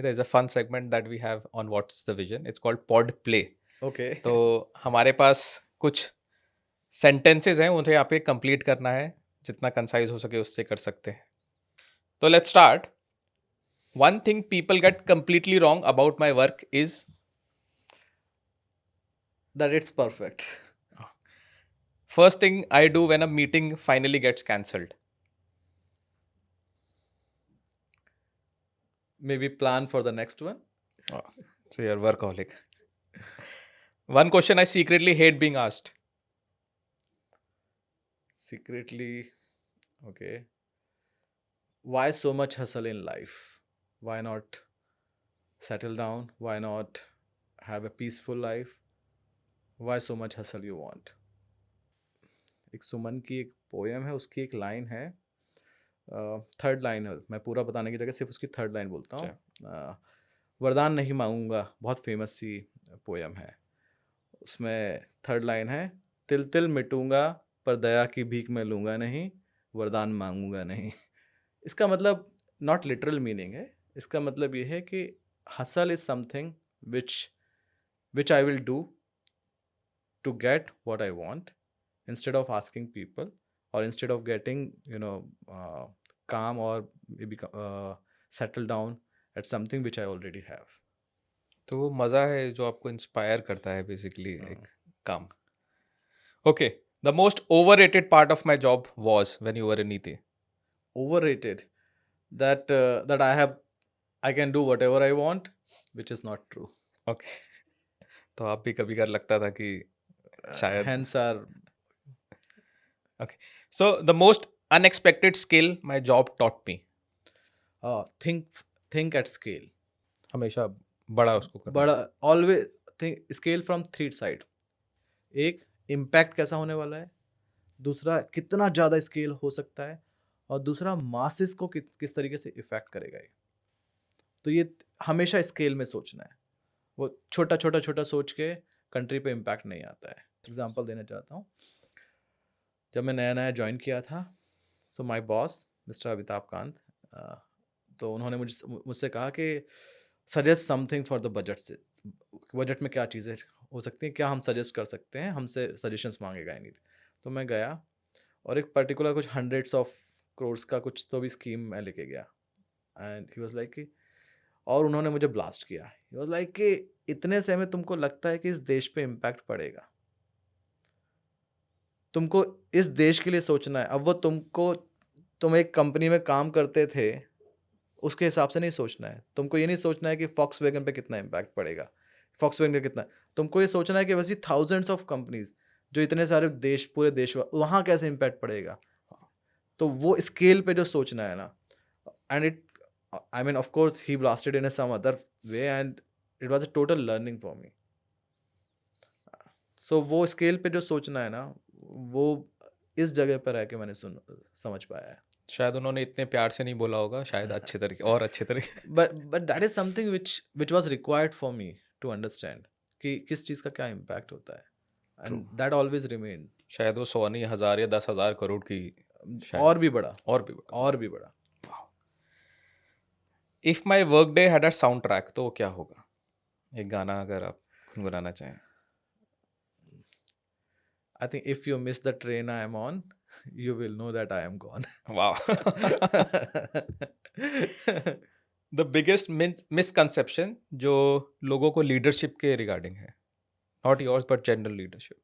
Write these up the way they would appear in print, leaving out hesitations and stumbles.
There is a fun segment that we have on What's the Vision. It's called Pod Play. Okay तो हमारे पास कुछ sentences हैं, उन्हें आप कंप्लीट करना है, जितना कंसाइज हो सके उससे कर सकते हैं. तो let's start. One thing people get completely wrong about my work is. That it's perfect. First thing I do when a meeting finally gets cancelled. Maybe plan for the next one. So you're workaholic. One question I secretly hate being asked. Secretly, okay. Why so much hustle in life? Why not settle down? Why not have a peaceful life? Why so much hustle you want? एक सुमन की एक poem है, उसकी एक line है, third line है. मैं पूरा बताने की जगह सिर्फ उसकी थर्ड लाइन बोलता हूँ. वरदान नहीं मांगूंगा, बहुत फेमस सी पोएम है. उसमें थर्ड लाइन है, तिल तिल मिटूंगा पर दया की भीख मैं लूंगा नहीं, वरदान मांगूंगा नहीं. इसका मतलब नॉट लिटरल मीनिंग है. इसका मतलब ये है कि hustle is something which I will do to get what I want instead of asking people, or instead of getting calm or maybe settle down at something which I already have. तो वो मजा है जो आपको inspire करता है basically एक काम. Okay. The most overrated part of my job was when you were in Niti. Overrated, that I can do whatever I want, which is not true. Okay. तो आप भी कभी कभार लगता था कि शायद. Hence our Okay. So the most unexpected skill my job taught me. think at scale. हमेशा बड़ा उसको करना. बड़ा always think scale from three side. एक impact कैसा होने वाला है, दूसरा कितना ज़्यादा स्केल हो सकता है, और दूसरा मासेस को किस तरीके से इफेक्ट करेगा ये. तो ये हमेशा स्केल में सोचना है. वो छोटा छोटा छोटा सोच के कंट्री पे इम्पैक्ट नहीं आता है. एग्जांपल देना चाहता हूँ. जब मैं नया नया ज्वाइन किया था, so my boss mister Amitabh Kant, तो उन्होंने मुझसे कहा कि suggest something for the budget. से बजट में क्या चीज़ें हो सकती हैं, क्या हम सजेस्ट कर सकते हैं, हमसे सजेशंस मांगेगा नहीं. तो मैं गया और एक पर्टिकुलर कुछ हंड्रेड्स ऑफ करोड्स का कुछ तो भी स्कीम मैं लेके गया. एंड ही वाज लाइक कि, और उन्होंने मुझे ब्लास्ट किया. ही वाज लाइक कि इतने से में तुमको लगता है कि इस देश पे इम्पैक्ट पड़ेगा, तुमको इस देश के लिए सोचना है. अब वो तुम एक कंपनी में काम करते थे, उसके हिसाब से नहीं सोचना है. तुमको ये नहीं सोचना है कि फॉक्सवैगन पे कितना इम्पैक्ट पड़ेगा, फॉक्सवैगन पे कितना. तुमको ये सोचना है कि वैसी थाउजेंड्स ऑफ कंपनीज जो इतने सारे देश, पूरे देश, वहाँ कैसे इम्पैक्ट पड़ेगा. तो वो स्केल पे जो सोचना है ना, and it, I mean of course he blasted in some other way and it was a total learning for me. So वो स्केल पे जो सोचना है ना, वो इस जगह पर रह के मैंने समझ पाया है. शायद उन्होंने इतने प्यार से नहीं बोला होगा, शायद अच्छे तरीके और अच्छे तरीके. but that is something which was required for me to understand कि किस चीज़ का क्या इम्पैक्ट होता है. And that always remain. शायद वो 100 नहीं, 1000 या 10,000 करोड़ की. और भी बड़ा, और भी बड़ा. और भी बड़ा. If my work day had a sound track, तो क्या होगा? एक गाना अगर आप गुनगुनाना चाहें. I think if you miss the train I am on, you will know that I am gone. वाह. द बिगेस्ट मिसकंसेप्शन जो लोगों को लीडरशिप के रिगार्डिंग है, not yours but general leadership.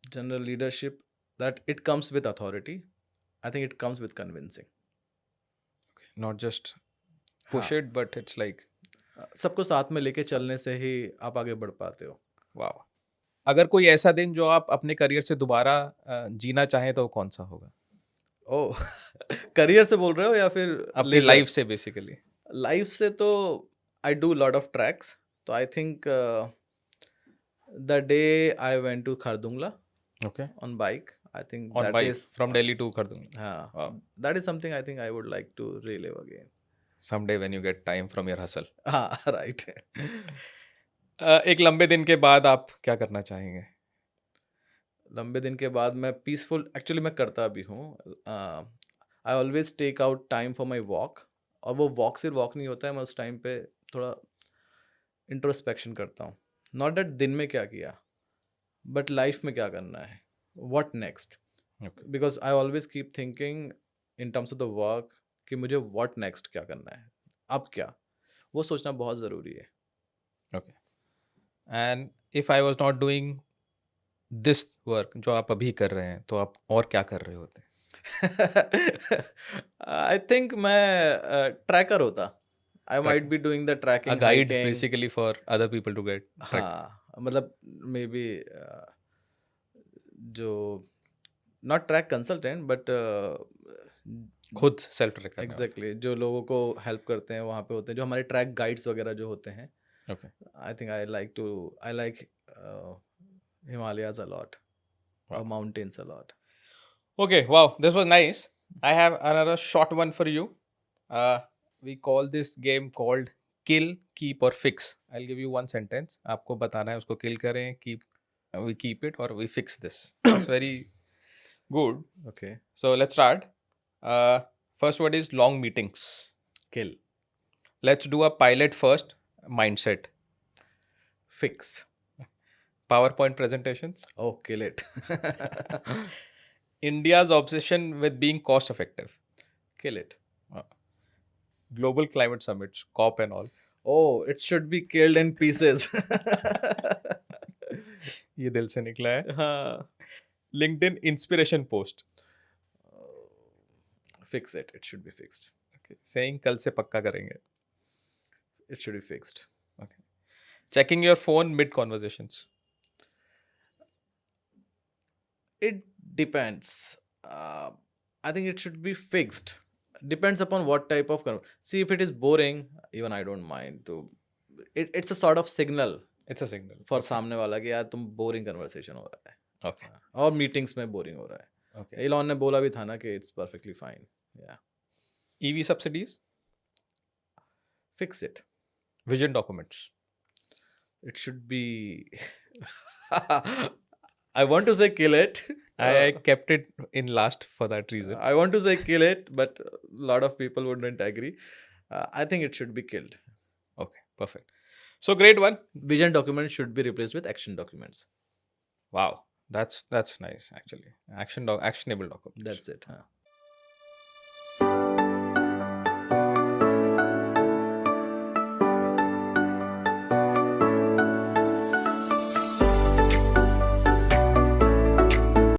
General leadership, that it comes with authority. I think it comes with convincing. Not just push it, but it's like सबको साथ में लेके चलने से ही आप आगे बढ़ पाते हो. वाह. अगर कोई ऐसा दिन जो आप अपने करियर से दोबारा जीना चाहें तो कौन सा होगा? ओह करियर से बोल रहे हो या फिर अपनी लाइफ से? बेसिकली लाइफ से तो I do lot of tracks. तो I think the day I went to Khardungla okay. on bike, I think on that bike is from Delhi to Khardungla. Wow. that is something I think I would like to relive again. Someday when you get time from your hustle. Right. एक लंबे दिन के बाद आप क्या करना चाहेंगे? लंबे दिन के बाद मैं पीसफुल, एक्चुअली मैं करता भी हूँ. I always take out time for my walk. और वो वॉक सिर्फ वॉक नहीं होता है, मैं उस टाइम पे थोड़ा इंट्रोस्पेक्शन करता हूँ. नॉट दैट दिन में क्या किया, बट लाइफ में क्या करना है, what next. Okay. Because I always keep thinking in terms of the work कि मुझे व्हाट नेक्स्ट क्या करना है, अब क्या, वो सोचना बहुत ज़रूरी है. Okay. And if I was not doing this work जो आप अभी कर रहे हैं, तो आप और क्या कर रहे होते? आई थिंक मैं ट्रैकर होता. I might Tracker. Be doing the A tracking, guide hiking. basically for other people to get track. हाँ, मतलब मे बी जो नॉट ट्रैक कंसल्टेंट बट खुद सेल्फ ट्रैक करने वाले. एग्जैक्टली जो लोगों को हेल्प करते हैं वहाँ पे होते हैं, जो हमारे ट्रैक गाइड्स वगैरह जो होते हैं. Okay. I think I like Himalayas a lot और Wow. Mountains a lot. Okay, wow, this was nice. I have another short one for you. We call this game called kill, keep or fix. I'll give you one sentence. आपको बताना है उसको kill करें, we keep it or we fix this. It's very good. Okay. So let's start. First word is long meetings. Kill. Let's do a pilot first. Mindset. Fix. PowerPoint presentations. Oh, kill it. India's obsession with being cost effective. Kill it. Global climate summits, COP and all. Oh, it should be killed in pieces. ये दिल से निकला है. हाँ. LinkedIn inspiration post. Fix it. It should be fixed. Okay. Saying कल से पक्का करेंगे. It should be fixed. Okay. Checking your phone mid conversations. It depends. I think it should be fixed. Depends upon what type of see, if it is boring, even I don't mind to. It's a sort of signal It's a signal. for सामने वाला कि यार तुम boring conversation हो रहा है. Okay. और meetings में boring हो रहा है. Okay. Elon ने बोला भी था ना कि it's perfectly fine. Yeah. EV subsidies. Fix it. Vision documents. It should be. I want to say kill it. I kept it in last for that reason. I want to say kill it, but a lot of people wouldn't agree. I think it should be killed. Okay, perfect. So great one. Vision documents should be replaced with action documents. Wow, that's nice actually. Actionable documents. That's it. Huh?